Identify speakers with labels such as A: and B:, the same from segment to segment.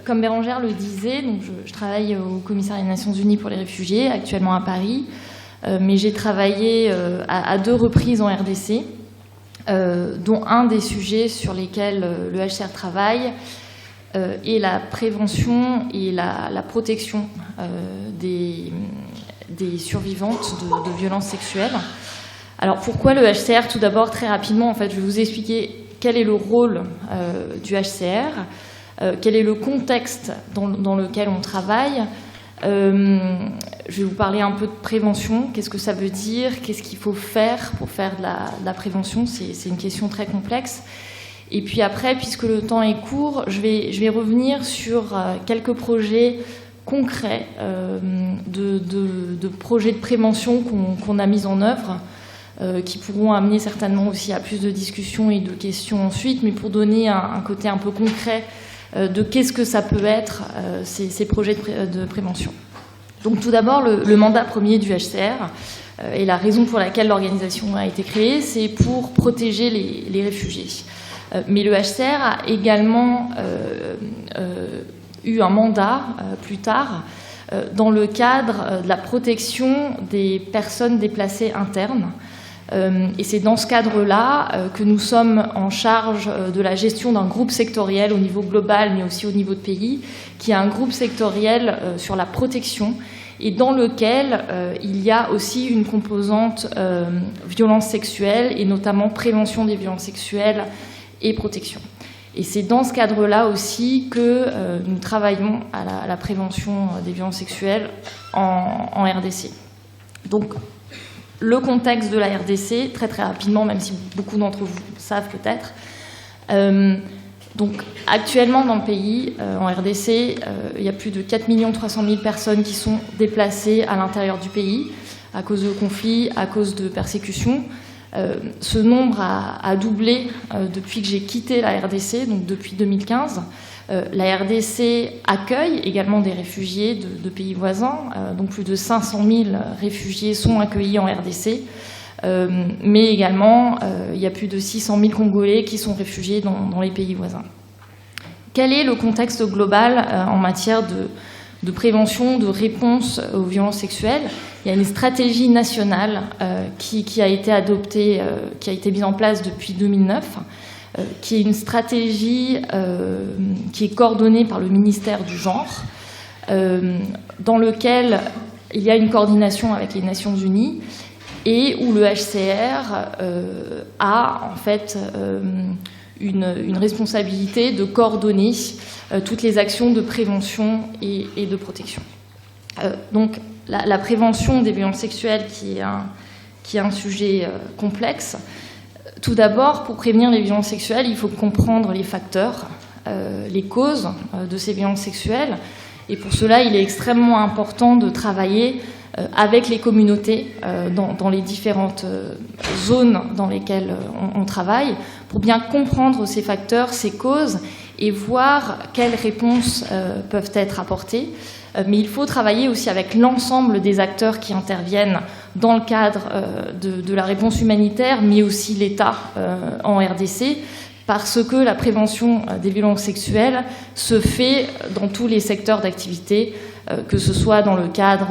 A: Comme Bérangère le disait, je travaille au Commissariat des Nations Unies pour les réfugiés, actuellement à Paris, mais j'ai travaillé à 2 reprises en RDC, dont un des sujets sur lesquels le HCR travaille est la prévention et la protection des survivantes de violences sexuelles. Alors pourquoi le HCR? Tout d'abord, très rapidement, en fait, je vais vous expliquer quel est le rôle du HCR, quel est le contexte dans lequel on travaille. Je vais vous parler un peu de prévention, qu'est-ce que ça veut dire, qu'est-ce qu'il faut faire pour faire de la prévention, c'est une question très complexe. Et puis après, puisque le temps est court, je vais revenir sur quelques projets concrets de projets de prévention qu'on a mis en œuvre, qui pourront amener certainement aussi à plus de discussions et de questions ensuite, mais pour donner un côté un peu concret de qu'est-ce que ça peut être ces projets de prévention. Donc tout d'abord, le mandat premier du HCR et la raison pour laquelle l'organisation a été créée, c'est pour protéger les réfugiés. Mais le HCR a également eu un mandat plus tard dans le cadre de la protection des personnes déplacées internes. Et c'est dans ce cadre-là que nous sommes en charge de la gestion d'un groupe sectoriel au niveau global, mais aussi au niveau de pays, qui est un groupe sectoriel sur la protection et dans lequel il y a aussi une composante violence sexuelle et notamment prévention des violences sexuelles et protection. Et c'est dans ce cadre-là aussi que nous travaillons à la prévention des violences sexuelles en RDC. Donc, le contexte de la RDC, très très rapidement, même si beaucoup d'entre vous savent peut-être. Donc, actuellement dans le pays, en RDC, il y a plus de 4 300 000 personnes qui sont déplacées à l'intérieur du pays à cause de conflits, à cause de persécutions. Ce nombre a doublé depuis que j'ai quitté la RDC, donc depuis 2015. La RDC accueille également des réfugiés de pays voisins, donc plus de 500 000 réfugiés sont accueillis en RDC, mais également il y a plus de 600 000 Congolais qui sont réfugiés dans les pays voisins. Quel est le contexte global en matière de prévention, de réponse aux violences sexuelles? Il y a une stratégie nationale qui a été adoptée, qui a été mise en place depuis 2009, qui est une stratégie qui est coordonnée par le ministère du Genre, dans lequel il y a une coordination avec les Nations Unies et où le HCR a en fait une responsabilité de coordonner toutes les actions de prévention et de protection. Donc la prévention des violences sexuelles qui est un sujet complexe. Tout d'abord, pour prévenir les violences sexuelles, il faut comprendre les facteurs, les causes de ces violences sexuelles. Et pour cela, il est extrêmement important de travailler avec les communautés dans les différentes zones dans lesquelles on travaille, pour bien comprendre ces facteurs, ces causes, et voir quelles réponses peuvent être apportées. Mais il faut travailler aussi avec l'ensemble des acteurs qui interviennent dans le cadre de la réponse humanitaire, mais aussi l'État en RDC, parce que la prévention des violences sexuelles se fait dans tous les secteurs d'activité, que ce soit dans le cadre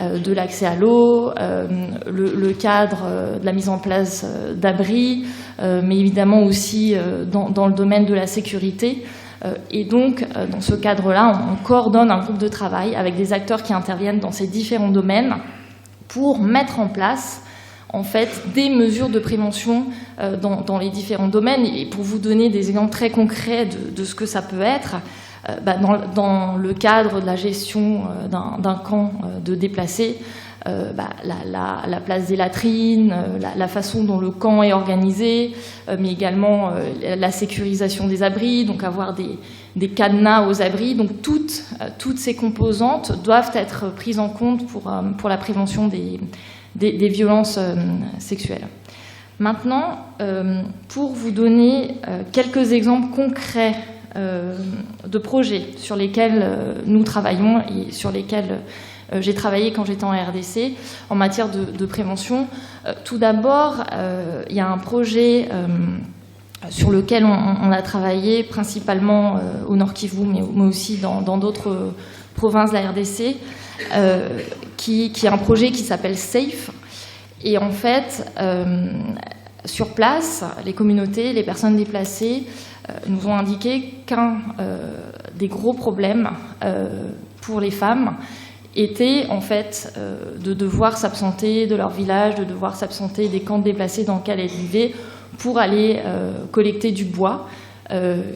A: de l'accès à l'eau, le cadre de la mise en place d'abris, mais évidemment aussi dans le domaine de la sécurité. Et donc, dans ce cadre-là, on coordonne un groupe de travail avec des acteurs qui interviennent dans ces différents domaines pour mettre en place, en fait, des mesures de prévention dans les différents domaines. Et pour vous donner des exemples très concrets de ce que ça peut être, dans le cadre de la gestion d'un camp de déplacés, la place des latrines, la façon dont le camp est organisé, mais également la sécurisation des abris, donc avoir des cadenas aux abris. Donc toutes ces composantes doivent être prises en compte pour la prévention des violences sexuelles. Maintenant, pour vous donner quelques exemples concrets de projets sur lesquels nous travaillons et sur lesquels j'ai travaillé quand j'étais en RDC en matière de prévention. Tout d'abord, il y a un projet sur lequel on a travaillé principalement au Nord Kivu, mais aussi dans d'autres provinces de la RDC, qui est un projet qui s'appelle SAFE. Et en fait, sur place, les communautés, les personnes déplacées nous ont indiqué qu'un des gros problèmes pour les femmes était en fait de devoir s'absenter de leur village, de devoir s'absenter des camps de déplacés dans lesquels elles vivaient pour aller collecter du bois,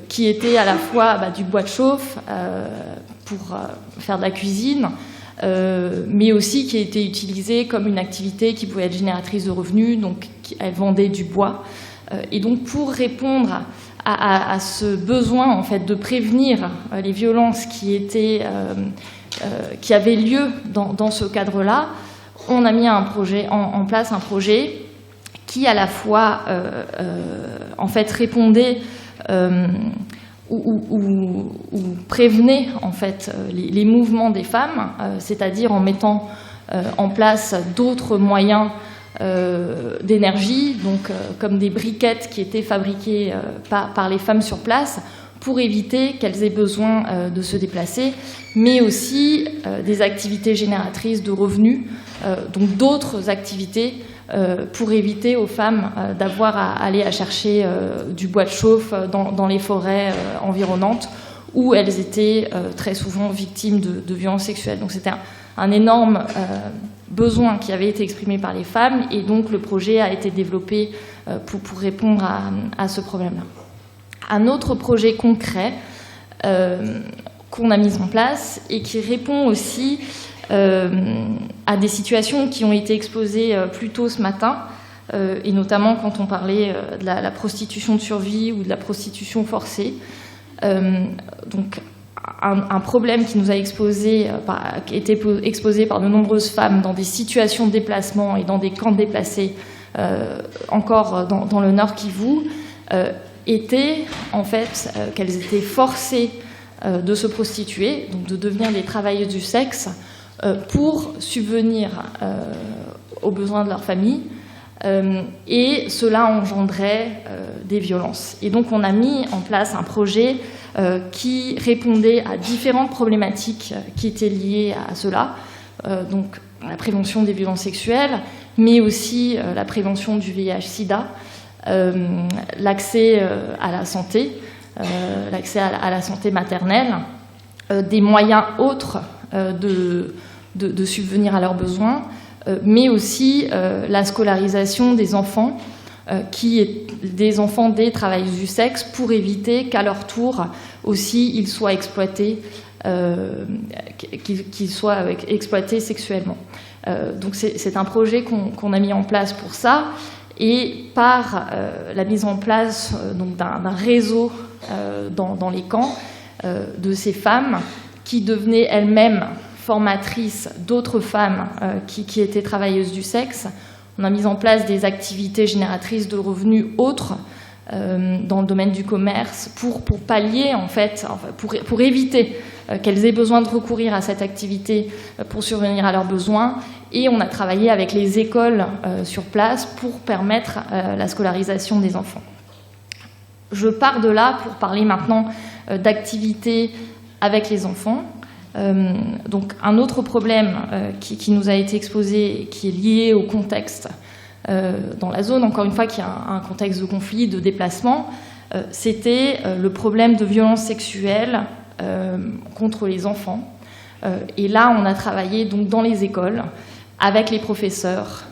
A: qui était à la fois du bois de chauffe pour faire de la cuisine, mais aussi qui était utilisé comme une activité qui pouvait être génératrice de revenus, donc elles vendaient du bois. Et donc pour répondre à ce besoin en fait de prévenir les violences qui avaient lieu dans ce cadre-là, on a mis en place un projet qui à la fois en fait répondait ou prévenait en fait les mouvements des femmes, c'est-à-dire en mettant en place d'autres moyens d'énergie, donc comme des briquettes qui étaient fabriquées par les femmes sur place pour éviter qu'elles aient besoin de se déplacer, mais aussi des activités génératrices de revenus, donc d'autres activités pour éviter aux femmes d'avoir à aller chercher du bois de chauffe dans les forêts environnantes où elles étaient très souvent victimes de violences sexuelles. Donc c'était un énorme besoin qui avait été exprimé par les femmes et donc le projet a été développé pour répondre à ce problème-là. Un autre projet concret qu'on a mis en place et qui répond aussi à des situations qui ont été exposées plus tôt ce matin, et notamment quand on parlait de la prostitution de survie ou de la prostitution forcée. Donc un problème qui nous a exposé, qui a été exposé par de nombreuses femmes dans des situations de déplacement et dans des camps de déplacés, encore dans le Nord Kivu, était en fait qu'elles étaient forcées de se prostituer, donc de devenir des travailleuses du sexe, pour subvenir aux besoins de leur famille, et cela engendrait des violences. Et donc on a mis en place un projet qui répondait à différentes problématiques qui étaient liées à cela, donc la prévention des violences sexuelles, mais aussi la prévention du VIH-Sida, l'accès à la santé, l'accès à la santé maternelle, des moyens autres de subvenir à leurs besoins, mais aussi la scolarisation des enfants, des enfants des travailleuses du sexe, pour éviter qu'à leur tour aussi ils soient exploités, qu'ils soient exploités sexuellement. Donc c'est un projet qu'on a mis en place pour ça, et par la mise en place donc d'un réseau dans les camps de ces femmes qui devenaient elles-mêmes formatrices d'autres femmes qui étaient travailleuses du sexe. On a mis en place des activités génératrices de revenus autres dans le domaine du commerce pour pallier, en fait, pour éviter qu'elles aient besoin de recourir à cette activité pour survenir à leurs besoins. Et on a travaillé avec les écoles sur place pour permettre la scolarisation des enfants. Je pars de là pour parler maintenant d'activités avec les enfants. Donc un autre problème qui nous a été exposé, qui est lié au contexte dans la zone, encore une fois, qui a un contexte de conflit, de déplacement, c'était le problème de violences sexuelles contre les enfants. Et là, on a travaillé donc dans les écoles, avec les professeurs,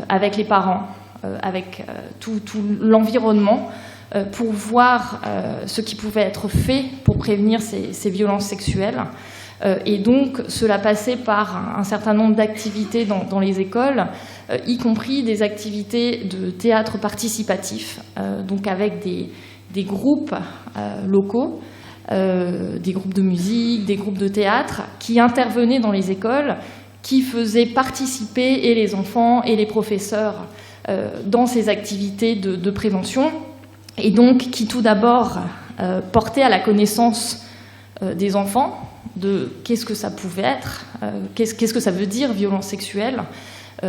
A: avec les parents, avec tout l'environnement, pour voir ce qui pouvait être fait pour prévenir ces violences sexuelles. Et donc, cela passait par un certain nombre d'activités dans les écoles, y compris des activités de théâtre participatif, donc avec des groupes locaux, des groupes de musique, des groupes de théâtre, qui intervenaient dans les écoles, qui faisaient participer et les enfants et les professeurs dans ces activités de prévention, et donc qui tout d'abord portaient à la connaissance des enfants de qu'est-ce que ça pouvait être, qu'est-ce que ça veut dire violence sexuelle,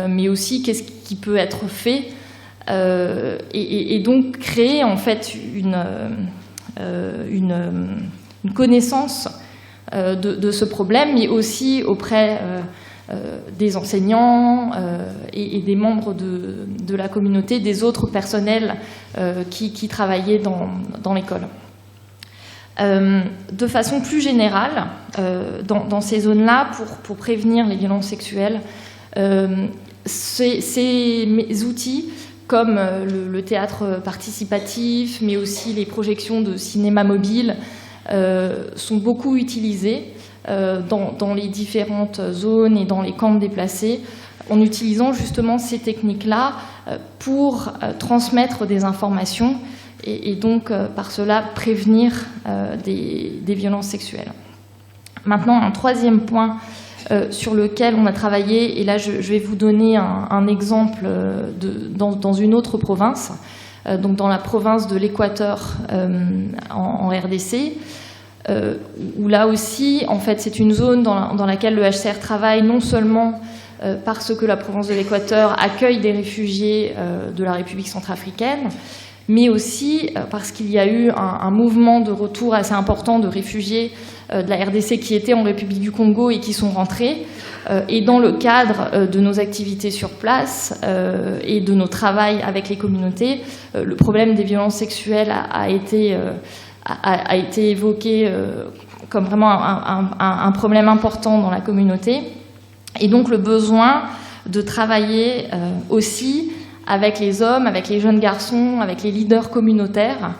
A: mais aussi qu'est-ce qui peut être fait et donc créer en fait une connaissance de ce problème, mais aussi auprès des enseignants et des membres de la communauté, des autres personnels qui travaillaient dans l'école. De façon plus générale, dans ces zones-là, pour prévenir les violences sexuelles, ces outils, comme le théâtre participatif, mais aussi les projections de cinéma mobile, sont beaucoup utilisés dans les différentes zones et dans les camps déplacés, en utilisant justement ces techniques-là pour transmettre des informations et donc par cela prévenir des violences sexuelles. Maintenant, un troisième point sur lequel on a travaillé, et là je vais vous donner un exemple dans une autre province, donc dans la province de l'Équateur en RDC, où là aussi, en fait, c'est une zone dans laquelle le HCR travaille non seulement parce que la province de l'Équateur accueille des réfugiés de la République centrafricaine, mais aussi parce qu'il y a eu un mouvement de retour assez important de réfugiés de la RDC qui étaient en République du Congo et qui sont rentrés. Et dans le cadre de nos activités sur place et de nos travails avec les communautés, le problème des violences sexuelles a été évoqué comme vraiment un problème important dans la communauté. Et donc le besoin de travailler aussi avec les hommes, avec les jeunes garçons, avec les leaders communautaires.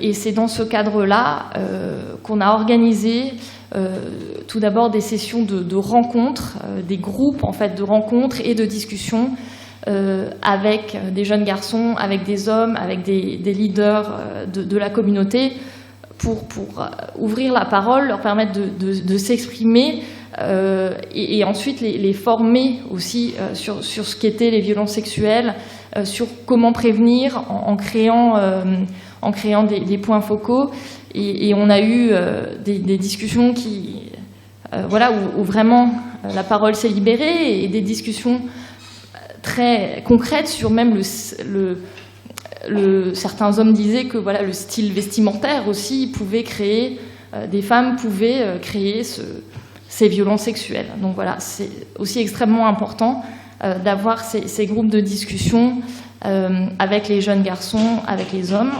A: Et c'est dans ce cadre-là qu'on a organisé tout d'abord des sessions de rencontres, des groupes en fait, de rencontres et de discussions avec des jeunes garçons, avec des hommes, avec des leaders de la communauté pour ouvrir la parole, leur permettre de s'exprimer et ensuite les former aussi sur ce qu'étaient les violences sexuelles, sur comment prévenir en créant des points focaux. Et on a eu des discussions où vraiment la parole s'est libérée et des discussions très concrètes sur même certains hommes disaient que voilà, le style vestimentaire aussi pouvait créer, des femmes pouvaient créer ces violences sexuelles. Donc voilà, c'est aussi extrêmement important d'avoir ces groupes de discussion avec les jeunes garçons, avec les hommes.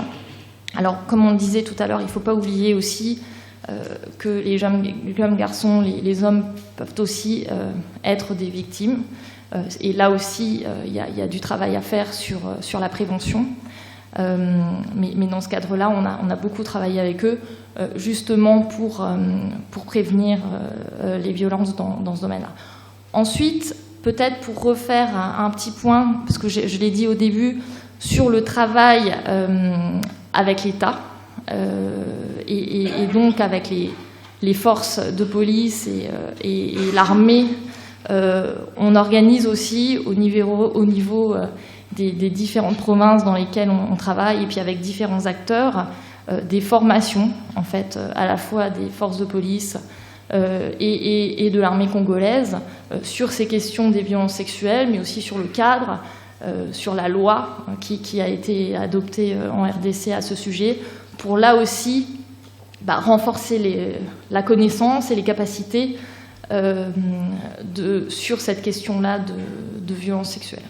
A: Alors, comme on le disait tout à l'heure, il ne faut pas oublier aussi que les jeunes garçons, les hommes peuvent aussi être des victimes. Et là aussi, il y a du travail à faire sur la prévention. Mais dans ce cadre-là, on a beaucoup travaillé avec eux, justement pour prévenir les violences dans ce domaine-là. Ensuite, peut-être pour refaire un petit point, parce que je l'ai dit au début, sur le travail avec l'État et donc avec les forces de police et l'armée. On organise aussi au niveau des différentes provinces dans lesquelles on travaille et puis avec différents acteurs des formations en fait à la fois des forces de police et de l'armée congolaise sur ces questions des violences sexuelles, mais aussi sur le cadre, sur la loi qui a été adoptée en RDC à ce sujet, pour là aussi renforcer la connaissance et les capacités sur cette question-là de violence sexuelle.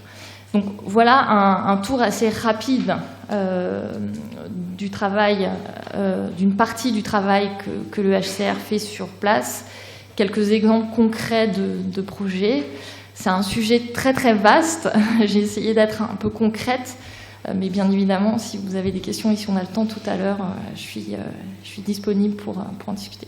A: Donc voilà un tour assez rapide du travail, d'une partie du travail que le HCR fait sur place. Quelques exemples concrets de projets. C'est un sujet très très vaste. J'ai essayé d'être un peu concrète, mais bien évidemment, si vous avez des questions et si on a le temps tout à l'heure, je suis disponible pour en discuter.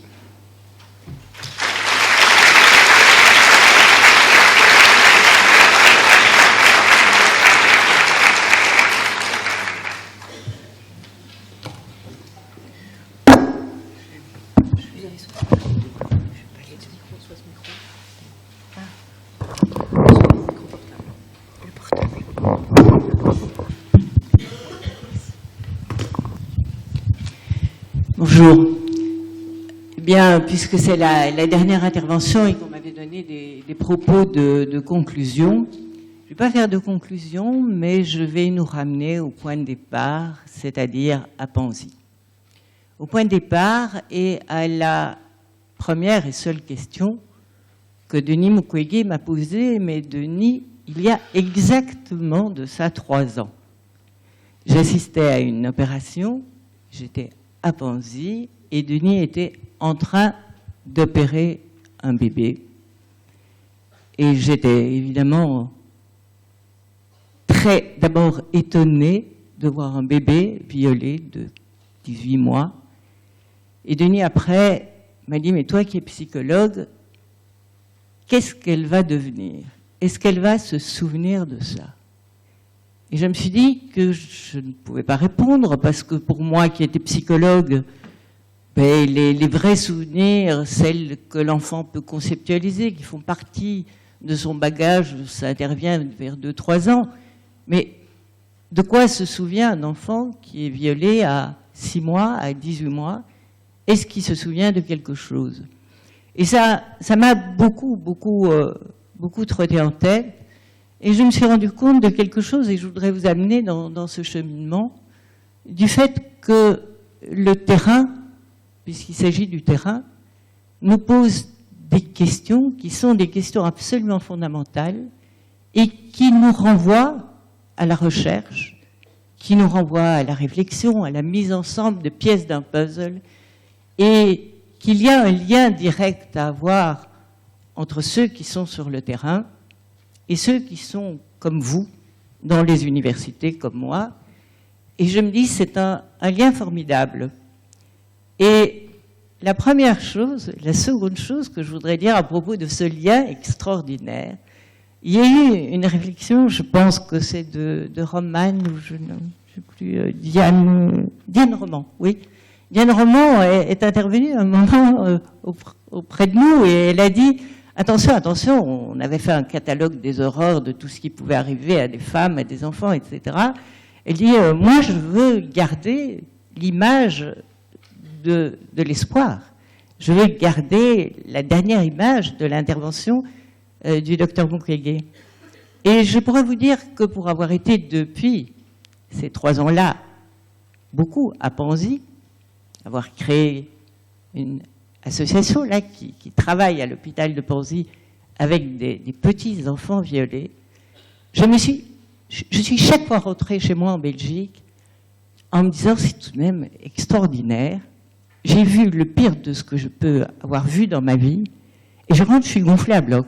B: Bonjour. Eh bien, puisque c'est la dernière intervention et qu'on m'avait donné des propos de conclusion, Je ne vais pas faire de conclusion, mais je vais nous ramener au point de départ, c'est-à-dire à Panzi. Au point de départ et à la première et seule question que Denis Mukwege m'a posée. Mais Denis, il y a exactement de ça 3 ans. J'assistais à une opération, j'étais à Panzi, et Denis était en train d'opérer un bébé. Et j'étais évidemment d'abord étonnée de voir un bébé violé de 18 mois. Et Denis, après, m'a dit, mais toi qui es psychologue, qu'est-ce qu'elle va devenir? Est-ce qu'elle va se souvenir de ça? Et je me suis dit que je ne pouvais pas répondre, parce que pour moi qui étais psychologue, ben, les vrais souvenirs, celles que l'enfant peut conceptualiser, qui font partie de son bagage, ça intervient vers 2-3 ans. Mais de quoi se souvient un enfant qui est violé à 6 mois, à 18 mois? Est-ce qu'il se souvient de quelque chose? Et ça m'a beaucoup trotté en tête. Et je me suis rendu compte de quelque chose, et je voudrais vous amener dans ce cheminement, du fait que le terrain, puisqu'il s'agit du terrain, nous pose des questions qui sont des questions absolument fondamentales et qui nous renvoient à la recherche, qui nous renvoient à la réflexion, à la mise ensemble de pièces d'un puzzle, et qu'il y a un lien direct à avoir entre ceux qui sont sur le terrain et ceux qui sont comme vous, dans les universités comme moi. Et je me dis, c'est un lien formidable. Et la première chose, la seconde chose que je voudrais dire à propos de ce lien extraordinaire, il y a eu une réflexion, je pense que c'est de Roman, ou je ne sais plus, Diane Roman, oui. Diane Roman est intervenue à un moment auprès de nous, et elle a dit, attention, attention, on avait fait un catalogue des horreurs de tout ce qui pouvait arriver à des femmes, à des enfants, etc. Elle dit, moi je veux garder l'image de l'espoir. Je veux garder la dernière image de l'intervention du docteur Mukwege. Et je pourrais vous dire que pour avoir été depuis ces 3 ans-là, beaucoup à Panzi, avoir créé une association là qui travaille à l'hôpital de Panzi avec des petits enfants violés, je suis chaque fois rentrée chez moi en Belgique en me disant c'est tout de même extraordinaire. J'ai vu le pire de ce que je peux avoir vu dans ma vie, et je rentre, je suis gonflée à bloc.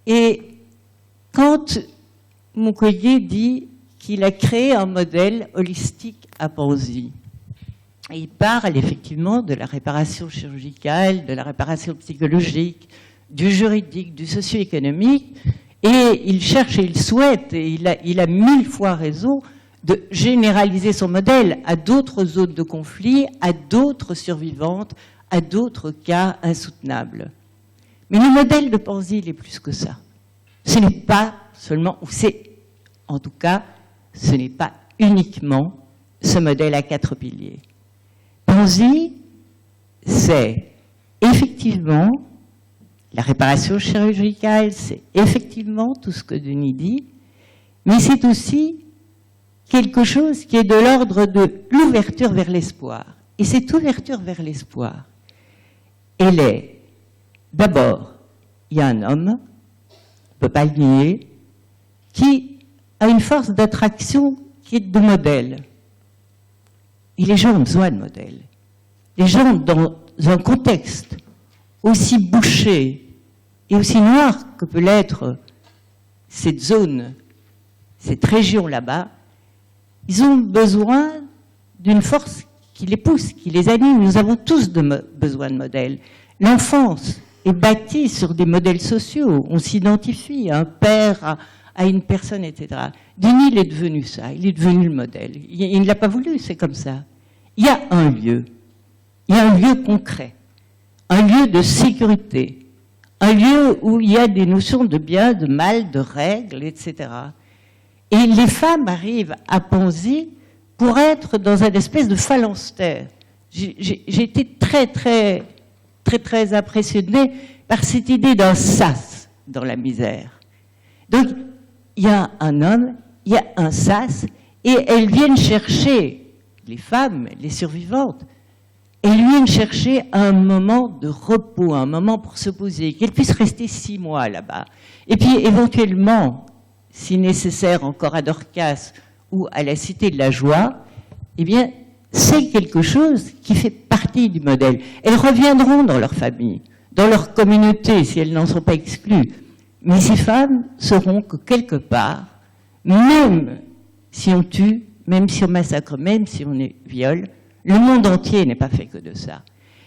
B: Et quand Mukwege dit qu'il a créé un modèle holistique à Panzi, il parle effectivement de la réparation chirurgicale, de la réparation psychologique, du juridique, du socio-économique, et il cherche et il souhaite, et il a 1000 fois raison, de généraliser son modèle à d'autres zones de conflit, à d'autres survivantes, à d'autres cas insoutenables. Mais le modèle de Panzi, il est plus que ça. Ce n'est pas seulement, ou c'est, en tout cas, ce n'est pas uniquement ce modèle à 4 piliers. Panzi, c'est effectivement la réparation chirurgicale, c'est effectivement tout ce que Denis dit, mais c'est aussi quelque chose qui est de l'ordre de l'ouverture vers l'espoir. Et cette ouverture vers l'espoir, elle est, d'abord, il y a un homme, on ne peut pas le nier, qui a une force d'attraction qui est de modèle. Et les gens ont besoin de modèles. Les gens, dans un contexte aussi bouché et aussi noir que peut l'être cette zone, cette région là-bas, ils ont besoin d'une force qui les pousse, qui les anime. Nous avons tous besoin de modèles. L'enfance est bâtie sur des modèles sociaux. On s'identifie à un père, à une personne, etc. Denis, il est devenu ça. Il est devenu le modèle. Il ne l'a pas voulu, c'est comme ça. Il y a un lieu. Il y a un lieu concret. Un lieu de sécurité. Un lieu où il y a des notions de bien, de mal, de règles, etc. Et les femmes arrivent à Panzi pour être dans une espèce de phalanstère. J'ai été très impressionnée par cette idée d'un sas dans la misère. Donc, il y a un homme, il y a un sas, et elles viennent chercher, les femmes, les survivantes, elles viennent chercher un moment de repos, un moment pour se poser, qu'elles puissent rester 6 mois là-bas. Et puis, éventuellement, si nécessaire, encore à Dorcas ou à la Cité de la Joie, eh bien, c'est quelque chose qui fait partie du modèle. Elles reviendront dans leur famille, dans leur communauté, si elles n'en sont pas exclues. Mais ces femmes sauront que quelque part, même si on tue, même si on massacre, même si on viole, le monde entier n'est pas fait que de ça.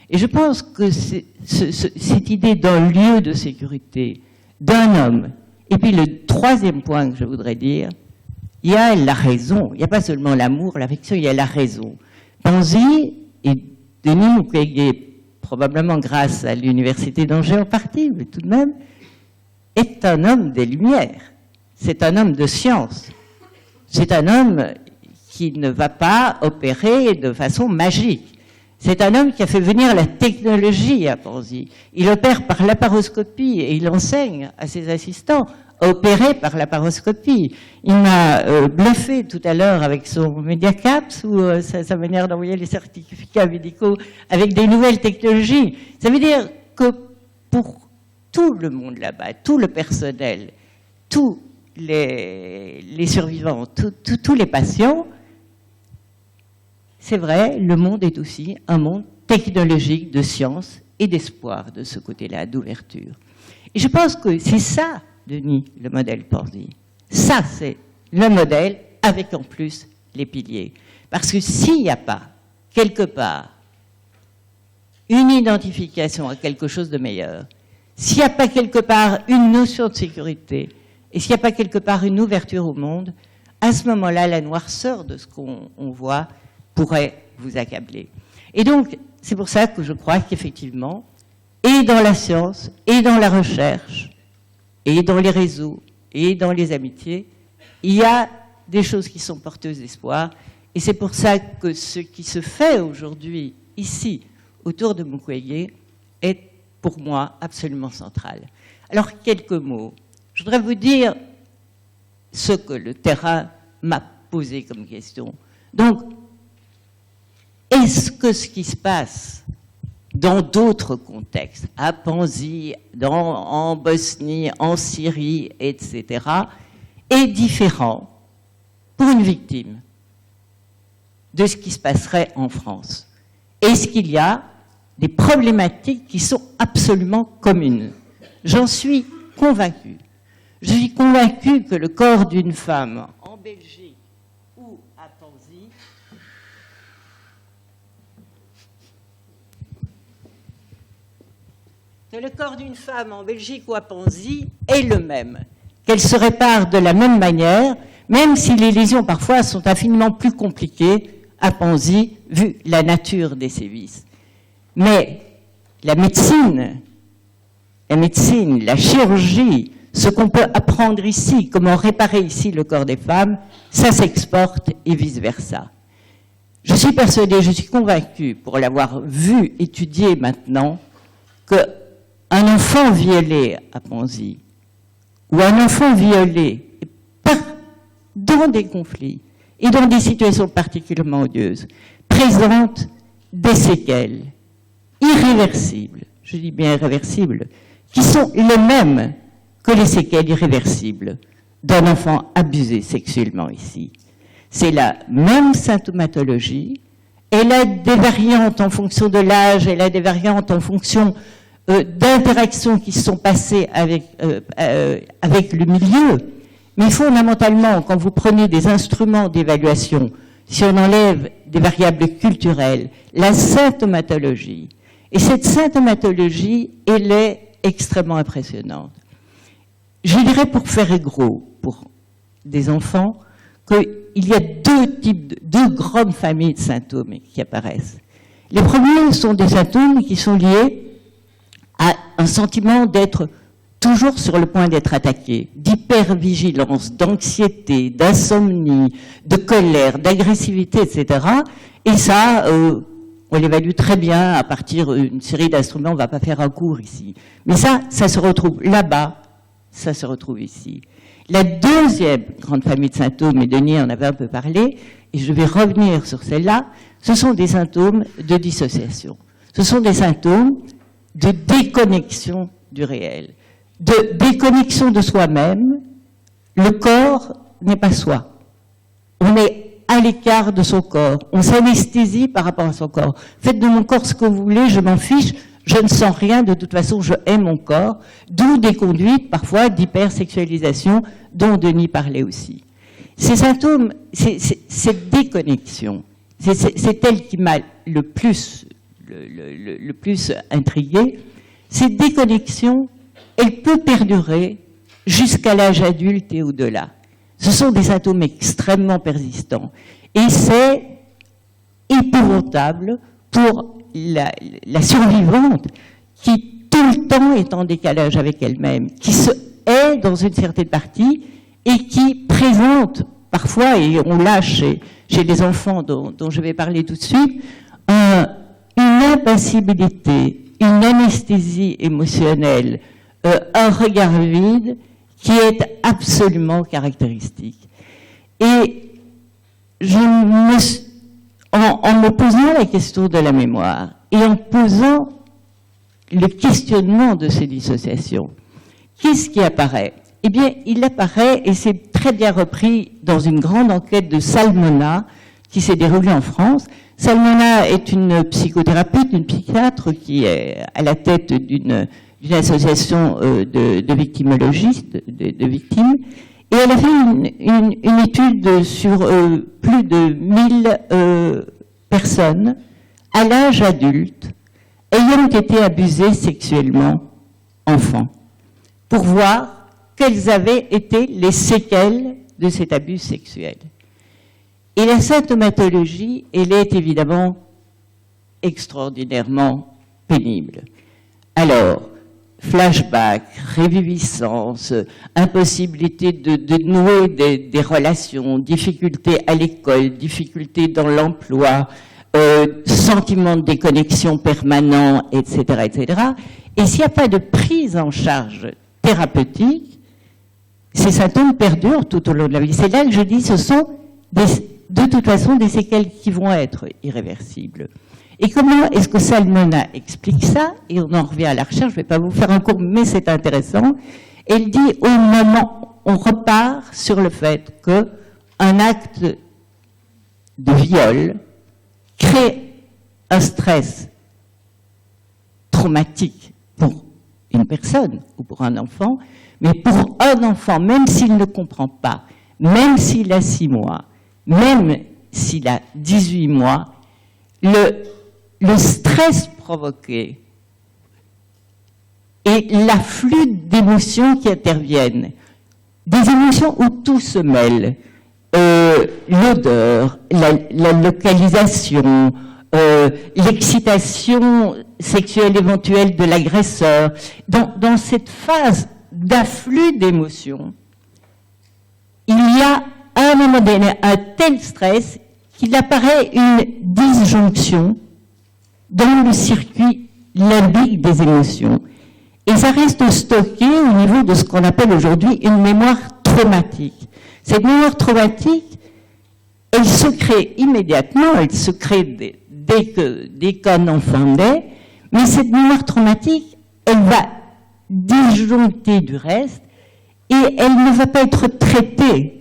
B: Et je pense que cette idée d'un lieu de sécurité, d'un homme, et puis le troisième point que je voudrais dire, il y a la raison. Il n'y a pas seulement l'amour, l'affection, il y a la raison. Panzi et Denis Mukwege, probablement grâce à l'université d'Angers en partie, mais tout de même, est un homme des Lumières. C'est un homme de science. C'est un homme qui ne va pas opérer de façon magique. C'est un homme qui a fait venir la technologie à Panzi. Il opère par laparoscopie et il enseigne à ses assistants à opérer par laparoscopie. Il m'a bluffé tout à l'heure avec son Mediacaps ou sa manière d'envoyer les certificats médicaux avec des nouvelles technologies. Ça veut dire que pour tout le monde là-bas, tout le personnel, tous les survivants, tous les patients, c'est vrai, le monde est aussi un monde technologique de science et d'espoir de ce côté-là, d'ouverture. Et je pense que c'est ça, Denis, le modèle Panzi. Ça, c'est le modèle avec en plus les piliers. Parce que s'il n'y a pas, quelque part, une identification à quelque chose de meilleur, s'il n'y a pas quelque part une notion de sécurité, et s'il n'y a pas quelque part une ouverture au monde, à ce moment-là, la noirceur de ce qu'on voit pourrait vous accabler. Et donc, c'est pour ça que je crois qu'effectivement, et dans la science, et dans la recherche, et dans les réseaux, et dans les amitiés, il y a des choses qui sont porteuses d'espoir, et c'est pour ça que ce qui se fait aujourd'hui, ici, autour de Mukwege, est pour moi absolument central. Alors, quelques mots. Je voudrais vous dire ce que le terrain m'a posé comme question. Donc, est-ce que ce qui se passe dans d'autres contextes, à Panzi, en Bosnie, en Syrie, etc., est différent pour une victime de ce qui se passerait en France? Est-ce qu'il y a des problématiques qui sont absolument communes? J'en suis convaincue. Je suis convaincue que le corps d'une femme en Belgique ou à Panzi est le même, qu'elle se répare de la même manière, même si les lésions parfois sont infiniment plus compliquées à Panzi, vu la nature des sévices. Mais la médecine, la chirurgie, ce qu'on peut apprendre ici, comment réparer ici le corps des femmes, ça s'exporte et vice-versa. Je suis persuadée, je suis convaincue, pour l'avoir vu, étudié maintenant, qu'un enfant violé à Panzi, ou un enfant violé dans des conflits et dans des situations particulièrement odieuses, présente des séquelles irréversibles, je dis bien irréversibles, qui sont les mêmes que les séquelles irréversibles d'un enfant abusé sexuellement ici. C'est la même symptomatologie, elle a des variantes en fonction de l'âge, elle a des variantes en fonction d'interactions qui se sont passées avec le milieu, mais fondamentalement, quand vous prenez des instruments d'évaluation, si on enlève des variables culturelles, la symptomatologie, et cette symptomatologie, elle est extrêmement impressionnante. Je dirais, pour faire gros, pour des enfants, qu'il y a deux grandes familles de symptômes qui apparaissent. Les premiers sont des symptômes qui sont liés à un sentiment d'être toujours sur le point d'être attaqué, d'hypervigilance, d'anxiété, d'insomnie, de colère, d'agressivité, etc. Et ça, on l'évalue très bien à partir d'une série d'instruments, on ne va pas faire un cours ici. Mais ça se retrouve là-bas, ça se retrouve ici. La deuxième grande famille de symptômes, et Denis en avait un peu parlé, et je vais revenir sur celle-là, ce sont des symptômes de dissociation. Ce sont des symptômes de déconnexion du réel, de déconnexion de soi-même. Le corps n'est pas soi. On est à l'écart de son corps. On s'anesthésie par rapport à son corps. Faites de mon corps ce que vous voulez, je m'en fiche, je ne sens rien, de toute façon, je hais mon corps. D'où des conduites, parfois, d'hypersexualisation, dont Denis parlait aussi. Ces symptômes, cette déconnexion, c'est elle qui m'a le plus intriguée. Cette déconnexion, elle peut perdurer jusqu'à l'âge adulte et au-delà. Ce sont des symptômes extrêmement persistants. Et c'est épouvantable pour la survivante qui, tout le temps, est en décalage avec elle-même, qui se hait dans une certaine partie et qui présente parfois, et on l'a chez les enfants dont je vais parler tout de suite, une impassibilité, une anesthésie émotionnelle, un regard vide qui est absolument caractéristique. Et en me posant la question de la mémoire et en posant le questionnement de ces dissociations, qu'est-ce qui apparaît? Eh bien, il apparaît, et c'est très bien repris dans une grande enquête de Salmona qui s'est déroulée en France. Salmona est une psychothérapeute, une psychiatre qui est à la tête d'une association de victimologistes, de victimes, et elle a fait une étude sur plus de 1000 personnes à l'âge adulte ayant été abusées sexuellement enfants, pour voir quelles avaient été les séquelles de cet abus sexuel. Et la symptomatologie, elle est évidemment extraordinairement pénible. Alors, flashback, réviviscence, impossibilité de nouer des relations, difficultés à l'école, difficultés dans l'emploi, sentiment de déconnexion permanent, etc., etc. Et s'il n'y a pas de prise en charge thérapeutique, ces symptômes perdurent tout au long de la vie. C'est là que je dis, ce sont de toute façon des séquelles qui vont être irréversibles. Et comment est-ce que Salmona explique ça? Et on en revient à la recherche, je ne vais pas vous faire un cours, mais c'est intéressant. Elle dit, au moment, on repart sur le fait qu'un acte de viol crée un stress traumatique pour une personne ou pour un enfant, mais pour un enfant, même s'il ne comprend pas, même s'il a 6 mois, même s'il a 18 mois, le stress provoqué et l'afflux d'émotions qui interviennent, des émotions où tout se mêle, l'odeur, la localisation, l'excitation sexuelle éventuelle de l'agresseur, dans cette phase d'afflux d'émotions, il y a à un moment donné un tel stress qu'il apparaît une disjonction dans le circuit limbique des émotions. Et ça reste stocké au niveau de ce qu'on appelle aujourd'hui une mémoire traumatique. Cette mémoire traumatique, elle se crée immédiatement, elle se crée dès qu'un enfant naît, mais cette mémoire traumatique, elle va disjoncter du reste et elle ne va pas être traitée.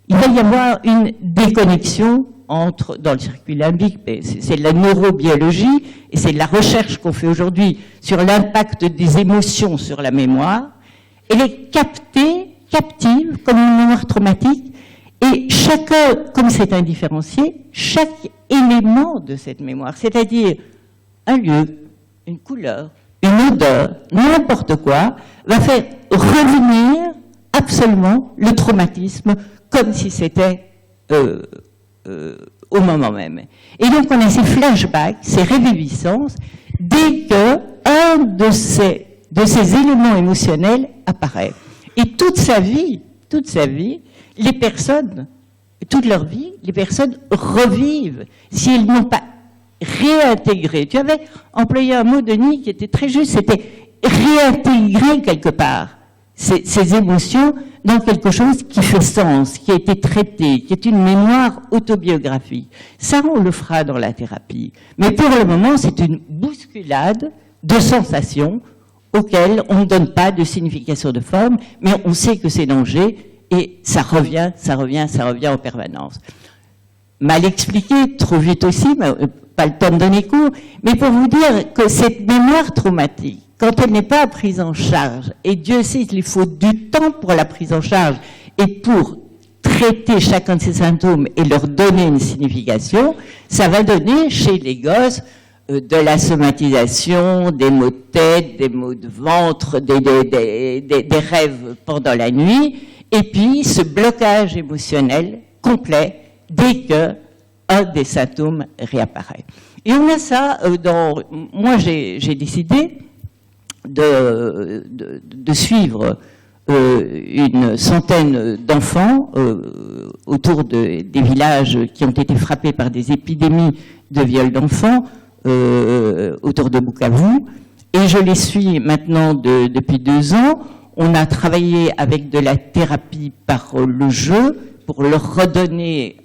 B: Il va y avoir une déconnexion dans le circuit limbique, c'est la neurobiologie et c'est la recherche qu'on fait aujourd'hui sur l'impact des émotions sur la mémoire. Elle est captive comme une mémoire traumatique et chacun, comme c'est indifférencié, chaque élément de cette mémoire, c'est-à-dire un lieu, une couleur, une odeur, n'importe quoi, va faire revenir absolument le traumatisme comme si c'était au moment même. Et donc on a ces flashbacks, ces réviviscences, dès qu'un de ces éléments émotionnels apparaît. Et toute sa vie, les personnes, toute leur vie, les personnes revivent si elles n'ont pas réintégré. Tu avais employé un mot, Denis, qui était très juste, c'était réintégrer quelque part ces émotions dans quelque chose qui fait sens, qui a été traité, qui est une mémoire autobiographique. Ça, on le fera dans la thérapie. Mais pour le moment, c'est une bousculade de sensations auxquelles on ne donne pas de signification de forme, mais on sait que c'est danger et ça revient en permanence. Mal expliqué, trop vite aussi, mais pas le temps de donner cours, mais pour vous dire que cette mémoire traumatique, quand elle n'est pas prise en charge, et Dieu sait qu'il faut du temps pour la prise en charge et pour traiter chacun de ces symptômes et leur donner une signification, ça va donner chez les gosses de la somatisation, des maux de tête, des maux de ventre, des rêves pendant la nuit, et puis ce blocage émotionnel complet dès que un des symptômes réapparaît. Et on a ça moi j'ai décidé de suivre une centaine d'enfants autour des villages qui ont été frappés par des épidémies de viol d'enfants autour de Bukavu, et je les suis maintenant depuis 2 ans. On a travaillé avec de la thérapie par le jeu pour leur redonner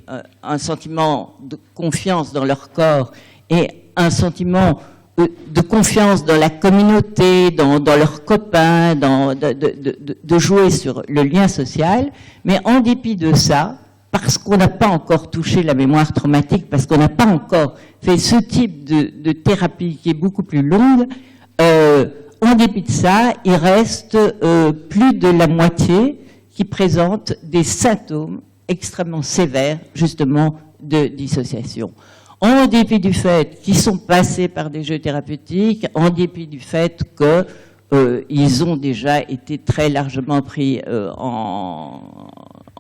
B: un sentiment de confiance dans leur corps et un sentiment de confiance dans la communauté, dans leurs copains, de jouer sur le lien social. Mais en dépit de ça, parce qu'on n'a pas encore touché la mémoire traumatique, parce qu'on n'a pas encore fait ce type de thérapie qui est beaucoup plus longue, en dépit de ça, il reste plus de la moitié qui présente des symptômes extrêmement sévères, justement, de dissociation. En dépit du fait qu'ils sont passés par des jeux thérapeutiques, en dépit du fait qu'ils ont déjà été très largement pris en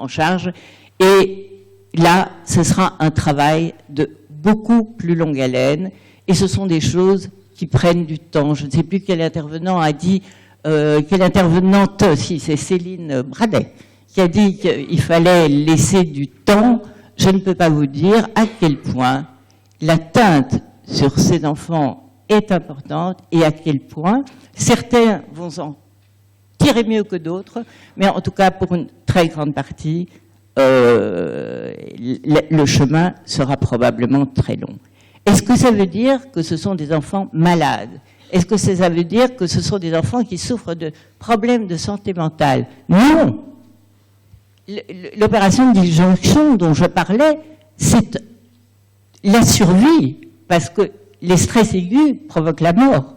B: charge. Et là, ce sera un travail de beaucoup plus longue haleine, et ce sont des choses qui prennent du temps. Je ne sais plus quel intervenant a dit, quelle intervenante, si c'est Céline Bradet, qui a dit qu'il fallait laisser du temps. Je ne peux pas vous dire à quel point l'atteinte sur ces enfants est importante et à quel point certains vont en tirer mieux que d'autres, mais en tout cas pour une très grande partie, le chemin sera probablement très long. Est-ce que ça veut dire que ce sont des enfants malades? Est-ce que ça veut dire que ce sont des enfants qui souffrent de problèmes de santé mentale? Non. L'opération de disjonction dont je parlais, c'est la survie, parce que les stress aigus provoquent la mort.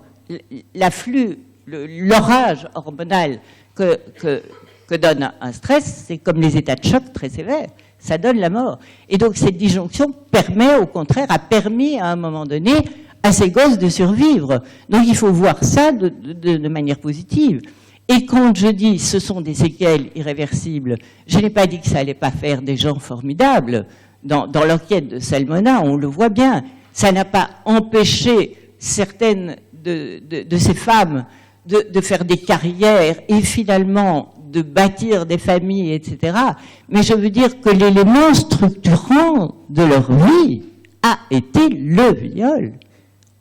B: L'afflux, l'orage hormonal que donne un stress, c'est comme les états de choc très sévères, ça donne la mort. Et donc cette disjonction permet, au contraire, a permis à un moment donné à ces gosses de survivre. Donc il faut voir ça de manière positive. Et quand je dis ce sont des séquelles irréversibles, je n'ai pas dit que ça allait pas faire des gens formidables. Dans l'enquête de Salmona, on le voit bien, ça n'a pas empêché certaines de ces femmes de faire des carrières et finalement de bâtir des familles, etc. Mais je veux dire que l'élément structurant de leur vie a été le viol.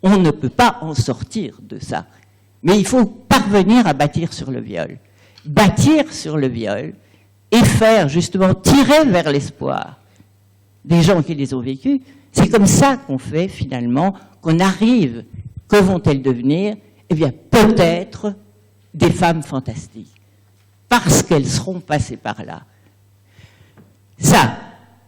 B: On ne peut pas en sortir de ça. Mais il faut parvenir à bâtir sur le viol. Bâtir sur le viol et faire justement tirer vers l'espoir des gens qui les ont vécus. C'est comme ça qu'on fait finalement, qu'on arrive. Que vont-elles devenir? Eh bien, peut-être des femmes fantastiques. Parce qu'elles seront passées par là. Ça,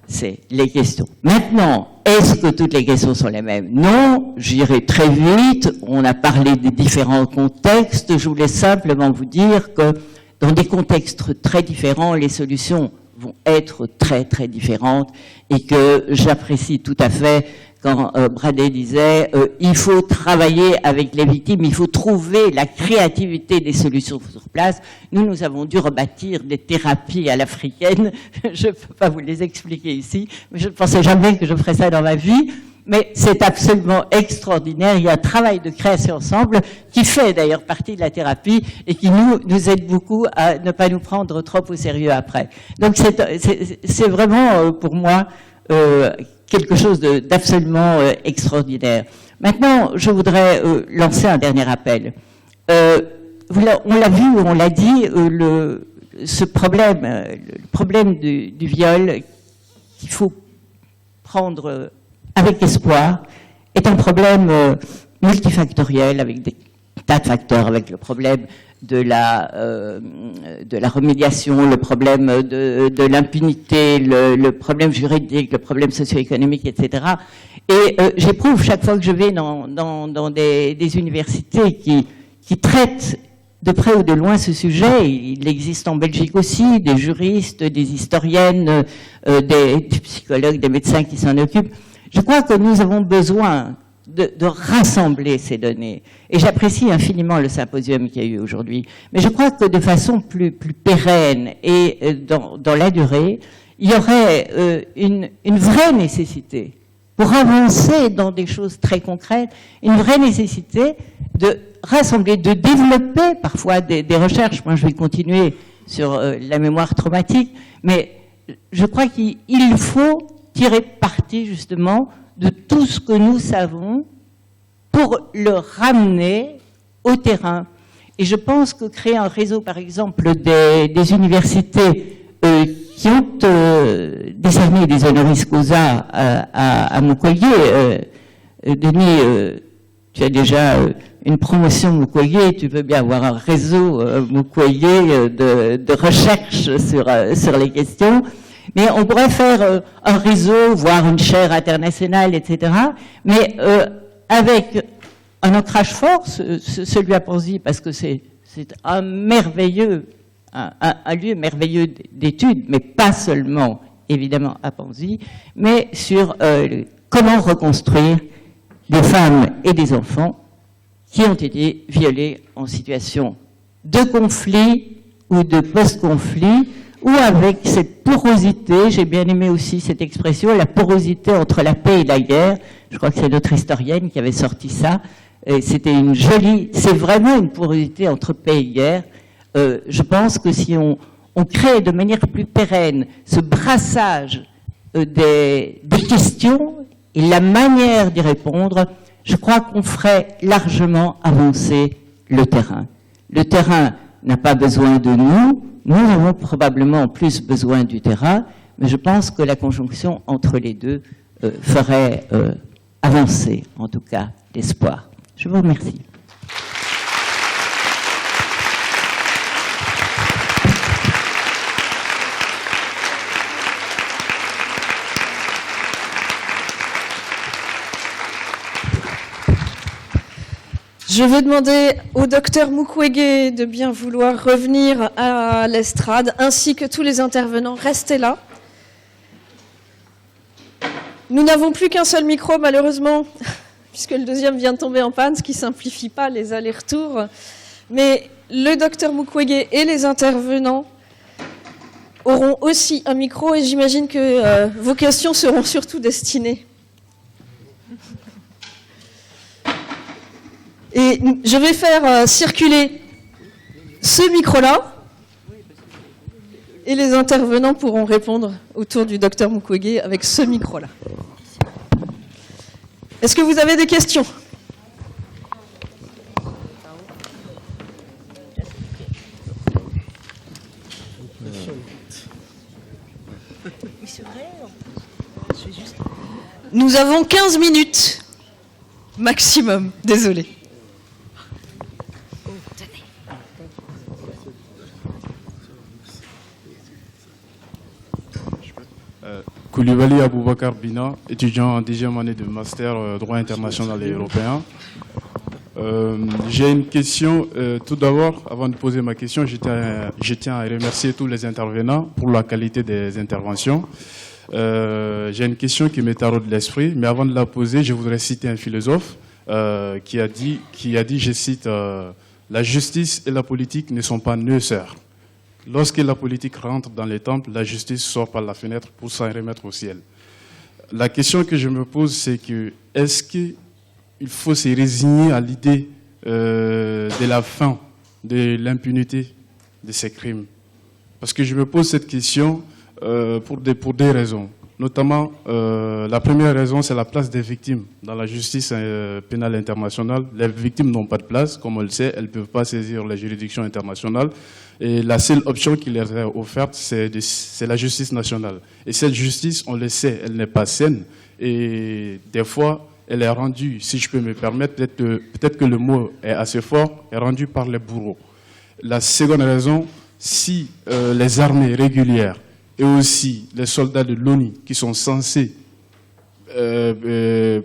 B: c'est les questions. Maintenant, est-ce que toutes les questions sont les mêmes? Non, j'irai très vite. On a parlé des différents contextes. Je voulais simplement vous dire que dans des contextes très différents, les solutions vont être très très différentes et que j'apprécie tout à fait quand Bradet disait il faut travailler avec les victimes, il faut trouver la créativité des solutions sur place. Nous avons dû rebâtir des thérapies à l'africaine. Je ne peux pas vous les expliquer ici, mais je ne pensais jamais que je ferais ça dans ma vie. Mais c'est absolument extraordinaire. Il y a un travail de création ensemble qui fait d'ailleurs partie de la thérapie et qui nous aide beaucoup à ne pas nous prendre trop au sérieux après. Donc c'est vraiment pour moi quelque chose d'absolument extraordinaire. Maintenant, je voudrais lancer un dernier appel. On l'a vu, on l'a dit, ce problème, le problème du viol, qu'il faut prendre avec espoir, est un problème multifactoriel, avec des tas de facteurs, avec le problème de la remédiation, le problème de l'impunité, le problème juridique, le problème socio-économique, etc. Et j'éprouve chaque fois que je vais dans des universités qui traitent de près ou de loin ce sujet. Il existe en Belgique aussi des juristes, des historiennes, des psychologues, des médecins qui s'en occupent. Je crois que nous avons besoin de rassembler ces données. Et j'apprécie infiniment le symposium qu'il y a eu aujourd'hui. Mais je crois que de façon plus pérenne et dans la durée, il y aurait une vraie nécessité, pour avancer dans des choses très concrètes, une vraie nécessité de rassembler, de développer parfois des recherches. Moi, je vais continuer sur la mémoire traumatique, mais je crois qu'il faut tirer parti justement de tout ce que nous savons pour le ramener au terrain. Et je pense que créer un réseau, par exemple, des universités qui ont décerné des honoris causa à Mukwege, Denis, tu as déjà une promotion Mukwege, tu veux bien avoir un réseau Mukwege de recherche sur les questions. Mais on pourrait faire un réseau, voire une chaire internationale, etc. Mais avec un ancrage fort, celui à Panzi, parce que c'est un merveilleux, un lieu merveilleux d'études, mais pas seulement, évidemment, à Panzi, mais sur comment reconstruire des femmes et des enfants qui ont été violés en situation de conflit ou de post-conflit, ou avec cette porosité, j'ai bien aimé aussi cette expression, la porosité entre la paix et la guerre. Je crois que c'est notre historienne qui avait sorti ça. C'était une jolie, c'est vraiment une porosité entre paix et guerre. Je pense que si on crée de manière plus pérenne ce brassage des questions et la manière d'y répondre, je crois qu'on ferait largement avancer le terrain. Le terrain n'a pas besoin de nous. Nous avons probablement plus besoin du terrain, mais je pense que la conjonction entre les deux ferait avancer, en tout cas, l'espoir. Je vous remercie.
C: Je vais demander au docteur Mukwege de bien vouloir revenir à l'estrade, ainsi que tous les intervenants. Restez là. Nous n'avons plus qu'un seul micro, malheureusement, puisque le deuxième vient de tomber en panne, ce qui ne simplifie pas les allers-retours. Mais le docteur Mukwege et les intervenants auront aussi un micro, et j'imagine que vos questions seront surtout destinées. Et je vais faire circuler ce micro-là, et les intervenants pourront répondre autour du docteur Mukwege avec ce micro-là. Est-ce que vous avez des questions ? Nous avons 15 minutes maximum, désolé.
D: Koulibaly Aboubakar Bina, étudiant en 10e année de master droit international et européen. J'ai une question. Tout d'abord, avant de poser ma question, je tiens à remercier tous les intervenants pour la qualité des interventions. J'ai une question qui m'est taraude l'esprit, mais avant de la poser, je voudrais citer un philosophe qui a dit, je cite, la justice et la politique ne sont pas deux sœurs. Lorsque la politique rentre dans les temples, la justice sort par la fenêtre pour s'en remettre au ciel. La question que je me pose, c'est que est-ce qu'il faut se résigner à l'idée de la fin, de l'impunité de ces crimes? Parce que je me pose cette question pour des raisons. Notamment, la première raison, c'est la place des victimes. Dans la justice pénale internationale, les victimes n'ont pas de place. Comme on le sait, elles ne peuvent pas saisir la juridiction internationale. Et la seule option qui leur est offerte, c'est la justice nationale. Et cette justice, on le sait, elle n'est pas saine. Et des fois, elle est rendue, si je peux me permettre, peut-être que le mot est assez fort, est rendue par les bourreaux. La seconde raison, si les armées régulières et aussi les soldats de l'ONU qui sont censés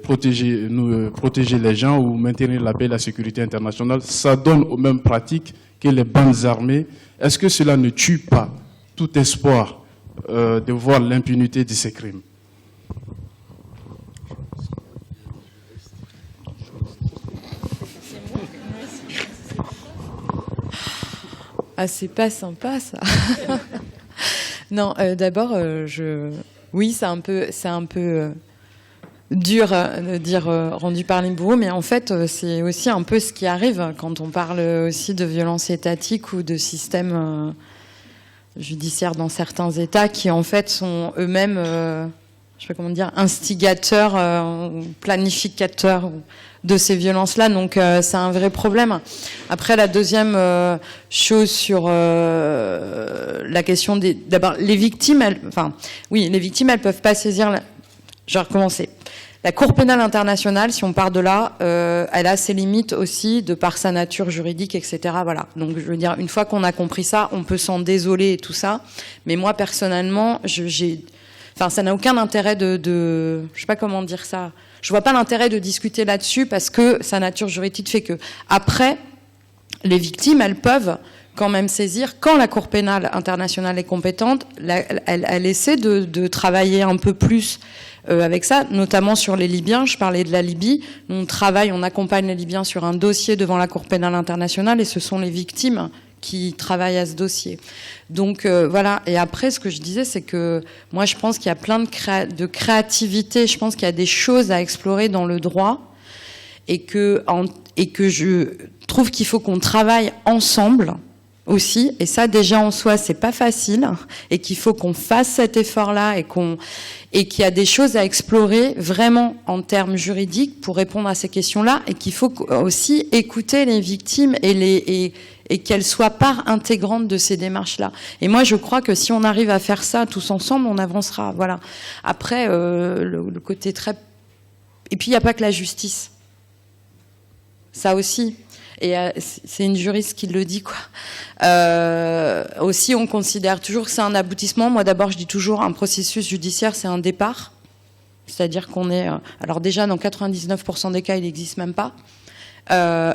D: protéger les gens ou maintenir la paix et la sécurité internationale, ça donne aux mêmes pratiques que les bandes armées. Est-ce que cela ne tue pas tout espoir de voir l'impunité de ces crimes?
E: Ah, c'est pas sympa, ça. Non, d'abord, oui, c'est un peu dur de dire rendu par les bourreaux, mais en fait, c'est aussi un peu ce qui arrive quand on parle aussi de violence étatique ou de systèmes judiciaires dans certains États qui, en fait, sont eux-mêmes, je sais pas comment dire, instigateurs, planificateurs de ces violences-là. Donc, c'est un vrai problème. Après, la deuxième chose sur la question d'abord, les victimes, les victimes, elles peuvent pas saisir. Je vais recommencer. La Cour pénale internationale, si on part de là, elle a ses limites aussi de par sa nature juridique, etc. Voilà. Donc, je veux dire, une fois qu'on a compris ça, on peut s'en désoler et tout ça. Mais moi, personnellement, ça n'a aucun intérêt je sais pas comment dire ça. Je vois pas l'intérêt de discuter là-dessus parce que sa nature juridique fait que. Après, les victimes, elles peuvent quand même saisir, quand la Cour pénale internationale est compétente, elle essaie de travailler un peu plus avec ça, notamment sur les Libyens. Je parlais de la Libye. On accompagne les Libyens sur un dossier devant la Cour pénale internationale et ce sont les victimes qui travaillent à ce dossier. Donc voilà. Et après, ce que je disais, c'est que moi, je pense qu'il y a plein de créativité. Je pense qu'il y a des choses à explorer dans le droit et que je trouve qu'il faut qu'on travaille ensemble aussi. Et ça, déjà en soi, c'est pas facile et qu'il faut qu'on fasse cet effort-là et qu'il y a des choses à explorer vraiment en termes juridiques pour répondre à ces questions-là et qu'il faut aussi écouter les victimes et qu'elles soient part intégrante de ces démarches-là. Et moi, je crois que si on arrive à faire ça tous ensemble, on avancera. Voilà. Après, le côté très... Et puis, il n'y a pas que la justice. Ça aussi. Et c'est une juriste qui le dit, quoi. Aussi, on considère toujours que c'est un aboutissement. Moi, d'abord, je dis toujours, un processus judiciaire, c'est un départ. C'est-à-dire qu'on est... alors déjà, dans 99% des cas, il n'existe même pas.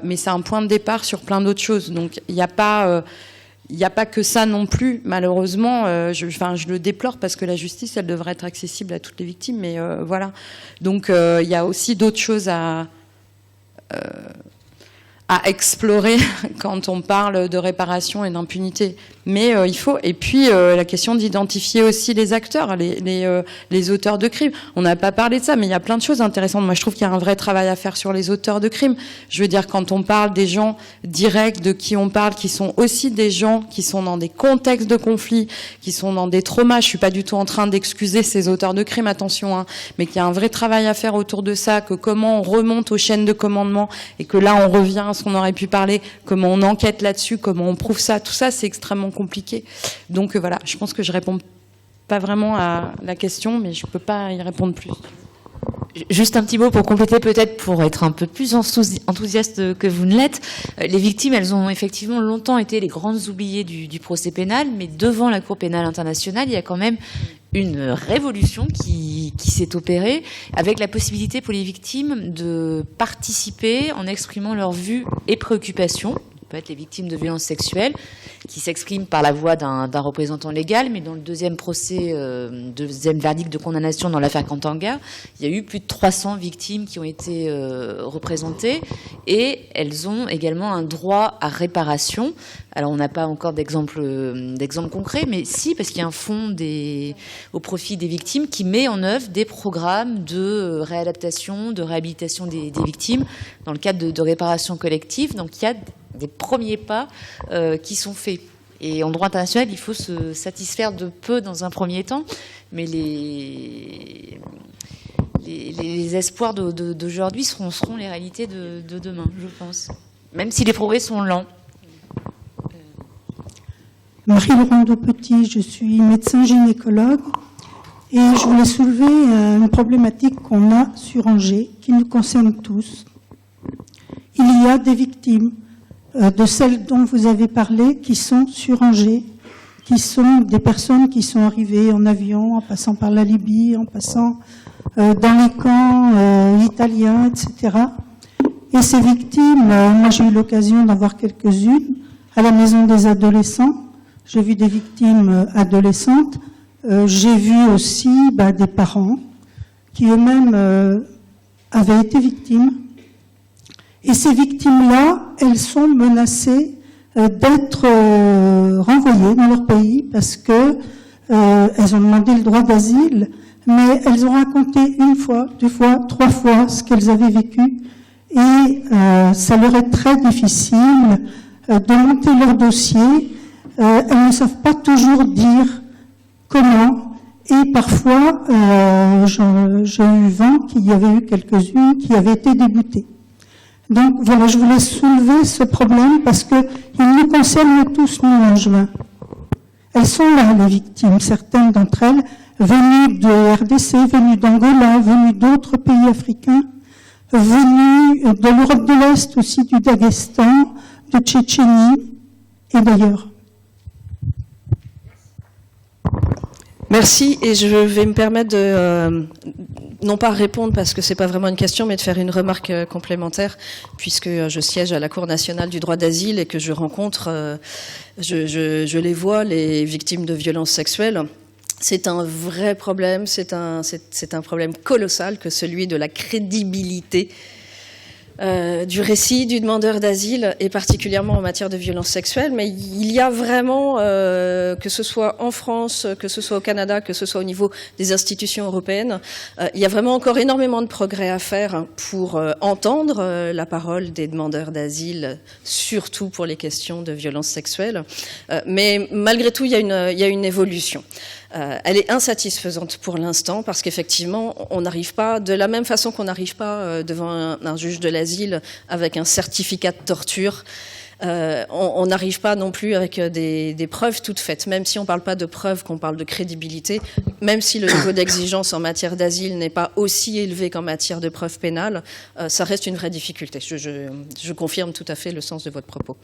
E: Mais c'est un point de départ sur plein d'autres choses. Donc, il n'y a pas que ça non plus, malheureusement. Je le déplore parce que la justice, elle devrait être accessible à toutes les victimes. Mais voilà. Donc, il y a aussi d'autres choses à explorer quand on parle de réparation et d'impunité. Mais il faut... Et puis, la question d'identifier aussi les acteurs, les auteurs de crimes. On n'a pas parlé de ça, mais il y a plein de choses intéressantes. Moi, je trouve qu'il y a un vrai travail à faire sur les auteurs de crimes. Je veux dire, quand on parle des gens directs de qui on parle, qui sont aussi des gens qui sont dans des contextes de conflit, qui sont dans des traumas. Je suis pas du tout en train d'excuser ces auteurs de crimes, attention, hein, mais qu'il y a un vrai travail à faire autour de ça, que comment on remonte aux chaînes de commandement, et que là, on revient à ce qu'on aurait pu parler, comment on enquête là-dessus, comment on prouve ça. Tout ça, c'est extrêmement compliqué. Donc voilà, je pense que je réponds pas vraiment à la question, mais je peux pas y répondre plus.
F: Juste un petit mot pour compléter, peut-être pour être un peu plus enthousiaste que vous ne l'êtes. Les victimes, elles ont effectivement longtemps été les grandes oubliées du procès pénal, mais devant la Cour pénale internationale, il y a quand même une révolution qui s'est opérée avec la possibilité pour les victimes de participer en exprimant leurs vues et préoccupations. Ça peut être les victimes de violences sexuelles qui s'expriment par la voix d'un représentant légal, mais dans le deuxième verdict de condamnation dans l'affaire Kantanga, il y a eu plus de 300 victimes qui ont été représentées et elles ont également un droit à réparation. Alors on n'a pas encore d'exemple concret, mais si, parce qu'il y a un fonds au profit des victimes qui met en œuvre des programmes de réadaptation, de réhabilitation des victimes dans le cadre de réparation collective. Donc il y a des premiers pas qui sont faits. Et en droit international, il faut se satisfaire de peu dans un premier temps, mais les espoirs d'aujourd'hui seront les réalités de demain, je pense. Même si les progrès sont lents.
G: Marie-Laurent Petit, je suis médecin gynécologue et je voulais soulever une problématique qu'on a sur Angers, qui nous concerne tous. Il y a des victimes de celles dont vous avez parlé qui sont sur Angers, qui sont des personnes qui sont arrivées en avion, en passant par la Libye, en passant dans les camps italiens, etc. Et ces victimes, moi j'ai eu l'occasion d'en voir quelques-unes à la maison des adolescents. J'ai vu des victimes adolescentes. J'ai vu aussi des parents qui eux-mêmes avaient été victimes. Et ces victimes-là, elles sont menacées d'être renvoyées dans leur pays parce que elles ont demandé le droit d'asile, mais elles ont raconté une fois, 2 fois, 3 fois ce qu'elles avaient vécu. Et ça leur est très difficile de monter leur dossier. Elles ne savent pas toujours dire comment. Et parfois, j'ai eu vent qu'il y avait eu quelques-unes qui avaient été déboutées. Donc voilà, je voulais soulever ce problème parce qu'il nous concerne tous, nous, Angevins. Elles sont là, les victimes, certaines d'entre elles, venues de RDC, venues d'Angola, venues d'autres pays africains, venues de l'Europe de l'Est aussi, du Daghestan, de Tchétchénie et d'ailleurs.
C: Merci, et je vais me permettre de, non pas répondre parce que c'est pas vraiment une question, mais de faire une remarque complémentaire, puisque je siège à la Cour nationale du droit d'asile et que je rencontre, je les vois, les victimes de violences sexuelles. C'est un vrai problème, c'est un problème colossal que celui de la crédibilité du récit du demandeur d'asile, et particulièrement en matière de violences sexuelles. Mais il y a vraiment, que ce soit en France, que ce soit au Canada, que ce soit au niveau des institutions européennes, il y a vraiment encore énormément de progrès à faire pour entendre la parole des demandeurs d'asile, surtout pour les questions de violences sexuelles. Mais malgré tout, il y a une évolution. Elle est insatisfaisante pour l'instant parce qu'effectivement, on n'arrive pas, de la même façon qu'on n'arrive pas devant un juge de l'asile avec un certificat de torture, on n'arrive pas non plus avec des preuves toutes faites. Même si on ne parle pas de preuves, qu'on parle de crédibilité, même si le niveau d'exigence en matière d'asile n'est pas aussi élevé qu'en matière de preuves pénales, ça reste une vraie difficulté. Je confirme tout à fait le sens de votre propos.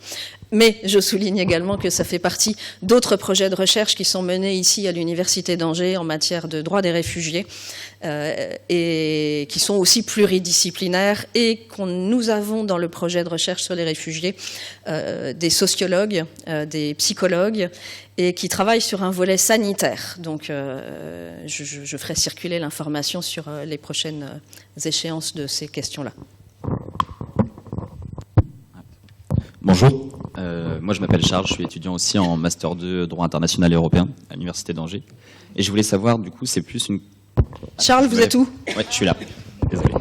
C: Mais je souligne également que ça fait partie d'autres projets de recherche qui sont menés ici à l'Université d'Angers en matière de droit des réfugiés et qui sont aussi pluridisciplinaires, et nous avons dans le projet de recherche sur les réfugiés des sociologues, des psychologues, et qui travaillent sur un volet sanitaire. Donc je ferai circuler l'information sur les prochaines échéances de ces questions-là.
H: Bonjour, moi je m'appelle Charles, je suis étudiant aussi en Master 2 droit international et européen à l'Université d'Angers. Et je voulais savoir, du coup, c'est plus une...
C: Charles, vous êtes où ?
H: Oui, je suis là, désolé.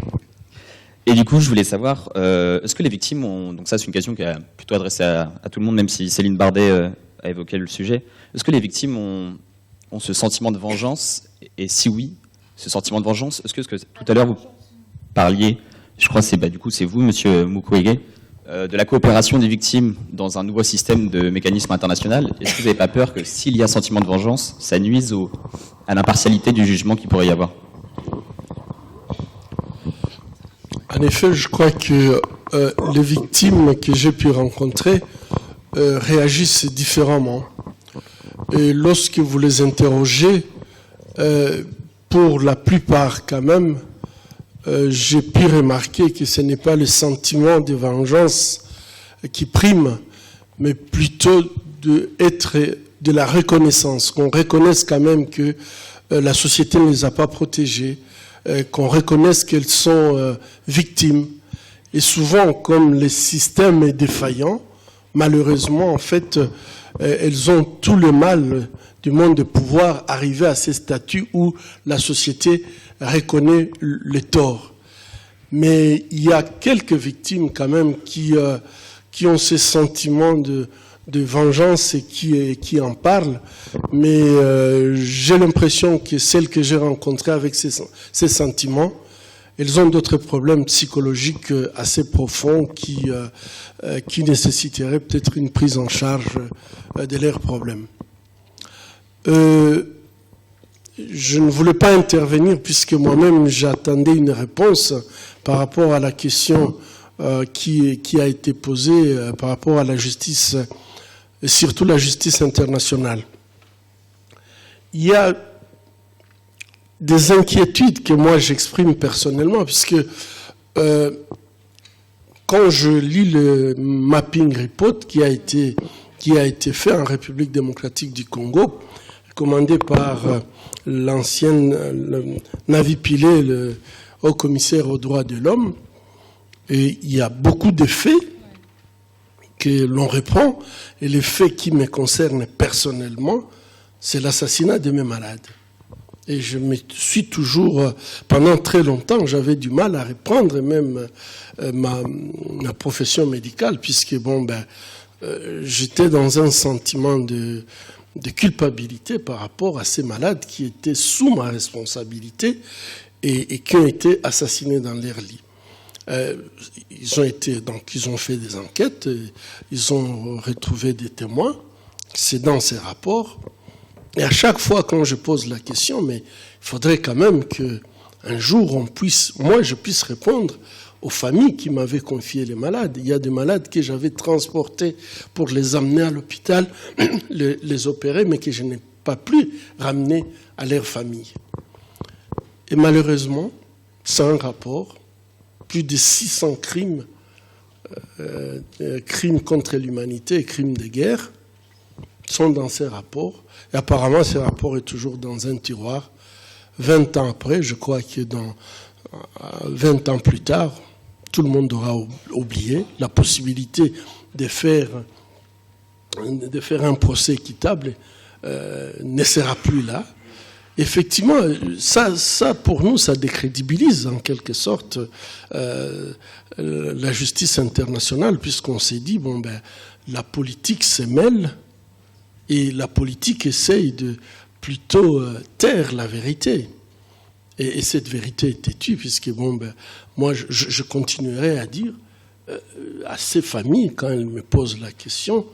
H: Et du coup, je voulais savoir, est-ce que les victimes ont... Donc ça, c'est une question qui est plutôt adressée à tout le monde, même si Céline Bardet a évoqué le sujet. Est-ce que les victimes ont ce sentiment de vengeance ? Et si oui, ce sentiment de vengeance, est-ce que tout à l'heure vous parliez, je crois que du coup c'est vous, Monsieur Mukwege, de la coopération des victimes dans un nouveau système de mécanisme international. Est-ce que vous n'avez pas peur que s'il y a sentiment de vengeance, ça nuise à l'impartialité du jugement qu'il pourrait y avoir ?
I: En effet, je crois que les victimes que j'ai pu rencontrer réagissent différemment. Et lorsque vous les interrogez, pour la plupart quand même, j'ai pu remarquer que ce n'est pas le sentiment de vengeance qui prime, mais plutôt de la reconnaissance, qu'on reconnaisse quand même que la société ne les a pas protégées, qu'on reconnaisse qu'elles sont victimes. Et souvent, comme le système est défaillant, malheureusement, en fait, elles ont tout le mal du monde de pouvoir arriver à ces statuts où la société reconnaît les torts. Mais il y a quelques victimes quand même qui ont ce sentiment de de vengeance qui en parlent, mais j'ai l'impression que celles que j'ai rencontrées avec ces sentiments, elles ont d'autres problèmes psychologiques assez profonds qui nécessiteraient peut-être une prise en charge de leurs problèmes. Je ne voulais pas intervenir puisque moi-même j'attendais une réponse par rapport à la question qui a été posée par rapport à la justice, et surtout la justice internationale. Il y a des inquiétudes que moi j'exprime personnellement, puisque quand je lis le mapping report qui a été fait en République démocratique du Congo, commandé par l'ancien Navi Pillay, le haut-commissaire aux droits de l'homme, et il y a beaucoup de faits que l'on reprend, et les faits qui me concernent personnellement, c'est l'assassinat de mes malades. Et je me suis toujours, pendant très longtemps, j'avais du mal à reprendre même ma profession médicale, puisque j'étais dans un sentiment de culpabilité par rapport à ces malades qui étaient sous ma responsabilité et qui ont été assassinés dans leur lit. Ils ont fait des enquêtes, ils ont retrouvé des témoins, c'est dans ces rapports. Et à chaque fois quand je pose la question, mais il faudrait quand même qu'un jour moi je puisse répondre aux familles qui m'avaient confié les malades. Il y a des malades que j'avais transportés pour les amener à l'hôpital, les opérer, mais que je n'ai pas pu ramener à leur famille. Et malheureusement, c'est un rapport, plus de 600 crimes, crimes contre l'humanité et crimes de guerre sont dans ces rapports. Et apparemment, ce rapport est toujours dans un tiroir. 20 ans après, je crois que 20 ans plus tard, tout le monde aura oublié la possibilité de faire un procès équitable ne sera plus là. Effectivement, ça pour nous, ça décrédibilise en quelque sorte la justice internationale, puisqu'on s'est dit, la politique se mêle et la politique essaye de plutôt taire la vérité. Et cette vérité est têtue, puisque moi je continuerai à dire à ces familles, quand elles me posent la question,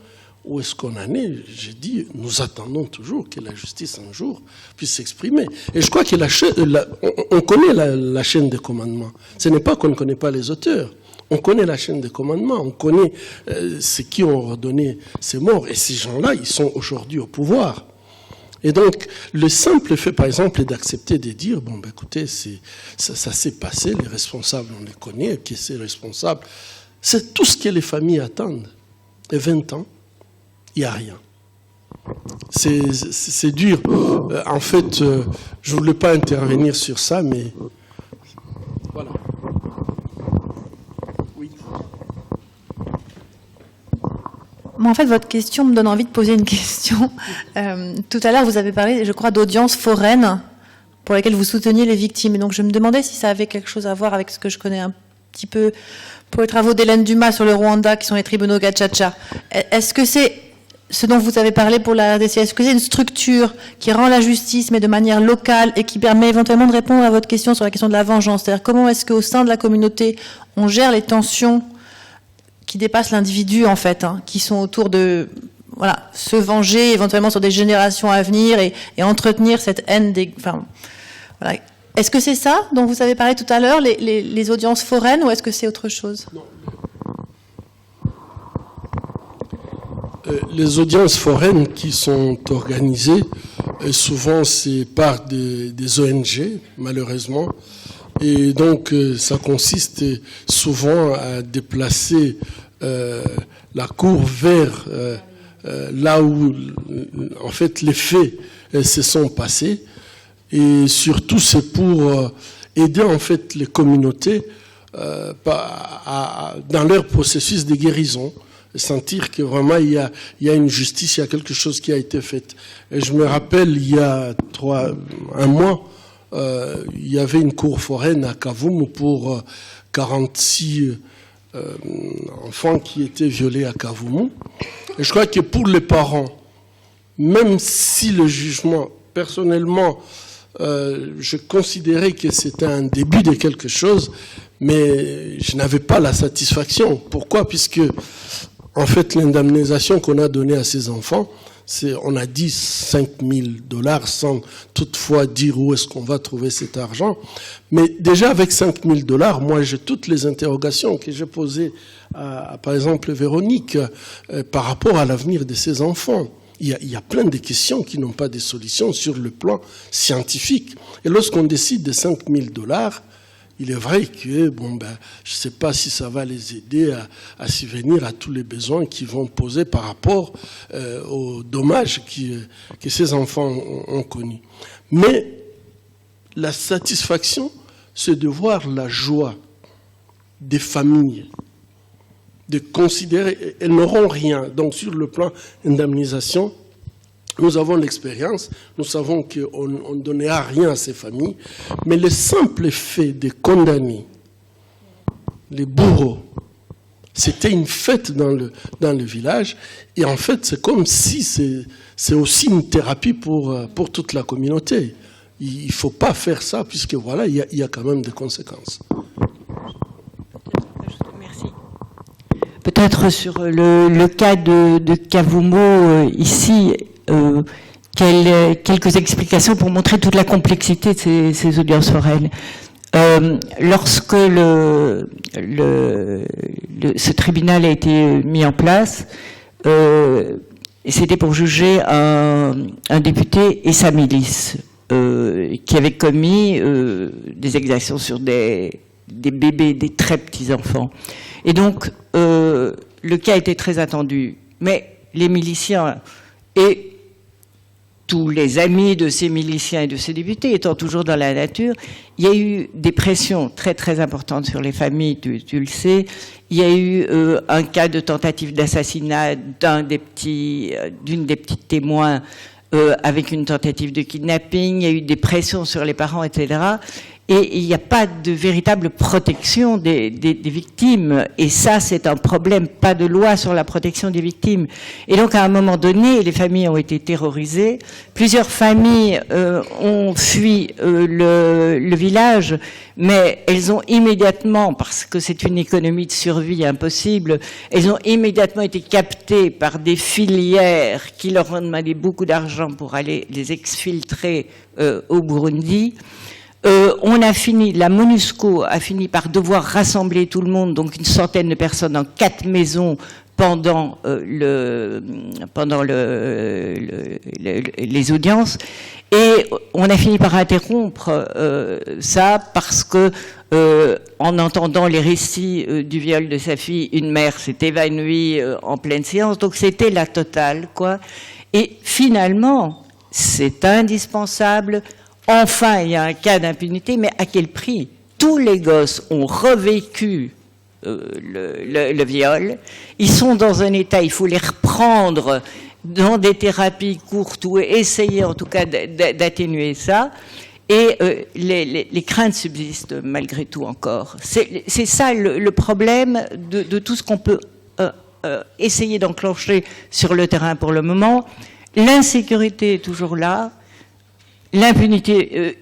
I: où est-ce qu'on en est, j'ai dit, nous attendons toujours que la justice un jour puisse s'exprimer. Et je crois que on connaît la chaîne des commandements. Ce n'est pas qu'on ne connaît pas les auteurs. On connaît la chaîne des commandements, on connaît ceux qui ont ordonné ces morts. Et ces gens-là, ils sont aujourd'hui au pouvoir. Et donc, le simple fait, par exemple, est d'accepter de dire, écoutez, ça s'est passé, les responsables, on les connaît, qui c'est responsable. C'est tout ce que les familles attendent. Et 20 ans, il n'y a rien. C'est dur. En fait, je ne voulais pas intervenir sur ça, mais voilà. Oui.
J: En fait, votre question me donne envie de poser une question. Tout à l'heure, vous avez parlé, je crois, d'audiences foraines pour lesquelles vous souteniez les victimes. Et donc, je me demandais si ça avait quelque chose à voir avec ce que je connais un petit peu pour les travaux d'Hélène Dumas sur le Rwanda, qui sont les tribunaux Gacaca. Est-ce que c'est ce dont vous avez parlé pour la RDC? Est-ce que c'est une structure qui rend la justice, mais de manière locale, et qui permet éventuellement de répondre à votre question sur la question de la vengeance? C'est-à-dire, comment est-ce qu'au sein de la communauté, on gère les tensions qui dépassent l'individu, en fait, qui sont autour de se venger éventuellement sur des générations à venir et entretenir cette haine voilà. Est-ce que c'est ça dont vous avez parlé tout à l'heure, les audiences foraines, ou est-ce que c'est autre chose?
I: Non. Les audiences foraines qui sont organisées, souvent c'est par des ONG, malheureusement. Et donc, ça consiste souvent à déplacer la cour vers là où, en fait, les faits se sont passés. Et surtout, c'est pour aider, en fait, les communautés dans leur processus de guérison. Sentir que vraiment, il y a une justice, il y a quelque chose qui a été fait. Et je me rappelle, il y a un mois, il y avait une cour foraine à Kavumu pour 46 enfants qui étaient violés à Kavumu. Et je crois que pour les parents, même si le jugement, personnellement, je considérais que c'était un début de quelque chose, mais je n'avais pas la satisfaction. Pourquoi? Puisque, en fait, l'indemnisation qu'on a donnée à ces enfants, on a dit $5 000 sans toutefois dire où est-ce qu'on va trouver cet argent. Mais déjà avec $5 000, moi j'ai toutes les interrogations que j'ai posées à, par exemple, Véronique par rapport à l'avenir de ces enfants. Il y a plein de questions qui n'ont pas de solutions sur le plan scientifique. Et lorsqu'on décide de $5 000, il est vrai que, je ne sais pas si ça va les aider à subvenir à tous les besoins qu'ils vont poser par rapport aux dommages que ces enfants ont connus. Mais la satisfaction, c'est de voir la joie des familles, de considérer, elles n'auront rien. Donc sur le plan indemnisation, nous avons l'expérience, nous savons qu'on ne donnera rien à ces familles, mais le simple fait de condamner les bourreaux, c'était une fête dans le village, et en fait c'est comme si c'est aussi une thérapie pour toute la communauté. Il ne faut pas faire ça, puisque voilà, il y a quand même des conséquences.
B: Merci. Peut-être sur le cas de Kavumo ici, quelques explications pour montrer toute la complexité de ces audiences foraines. Lorsque ce tribunal a été mis en place, c'était pour juger un député et sa milice qui avaient commis des exactions sur des bébés, des très petits enfants. Et donc, le cas était très attendu. Mais les miliciens et tous les amis de ces miliciens et de ces députés étant toujours dans la nature, il y a eu des pressions très très importantes sur les familles, tu le sais. Il y a eu un cas de tentative d'assassinat d'une des petites témoins avec une tentative de kidnapping. Il y a eu des pressions sur les parents, etc. Et il n'y a pas de véritable protection des victimes. Et ça, c'est un problème, pas de loi sur la protection des victimes. Et donc, à un moment donné, les familles ont été terrorisées. Plusieurs familles ont fui le village, mais elles ont immédiatement, parce que c'est une économie de survie impossible, elles ont immédiatement été captées par des filières qui leur ont demandé beaucoup d'argent pour aller les exfiltrer au Burundi. La MONUSCO a fini par devoir rassembler tout le monde, donc une centaine de personnes dans 4 maisons pendant les audiences, et on a fini par interrompre ça parce que en entendant les récits du viol de sa fille, une mère s'est évanouie en pleine séance, donc c'était la totale, quoi. Et finalement, c'est indispensable. Enfin, il y a un cas d'impunité, mais à quel prix? Tous les gosses ont revécu le viol. Ils sont dans un état, il faut les reprendre dans des thérapies courtes ou essayer en tout cas d'atténuer ça. Et les craintes subsistent malgré tout encore. C'est ça le problème de tout ce qu'on peut essayer d'enclencher sur le terrain pour le moment. L'insécurité est toujours là. L'impunité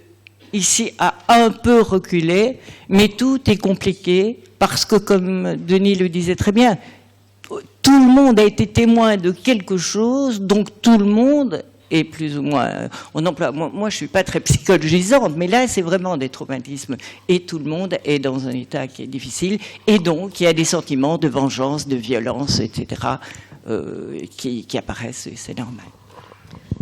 B: ici a un peu reculé, mais tout est compliqué parce que, comme Denis le disait très bien, tout le monde a été témoin de quelque chose, donc tout le monde est plus ou moins... On emploie, moi je suis pas très psychologisante, mais là c'est vraiment des traumatismes. Et tout le monde est dans un état qui est difficile, et donc il y a des sentiments de vengeance, de violence, etc. Qui apparaissent, et c'est normal.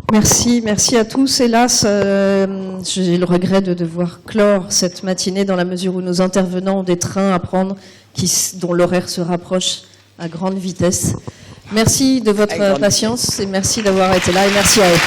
C: Merci à tous. Hélas, j'ai le regret de devoir clore cette matinée dans la mesure où nos intervenants ont des trains à prendre dont l'horaire se rapproche à grande vitesse. Merci de votre patience et merci d'avoir été là et merci à eux.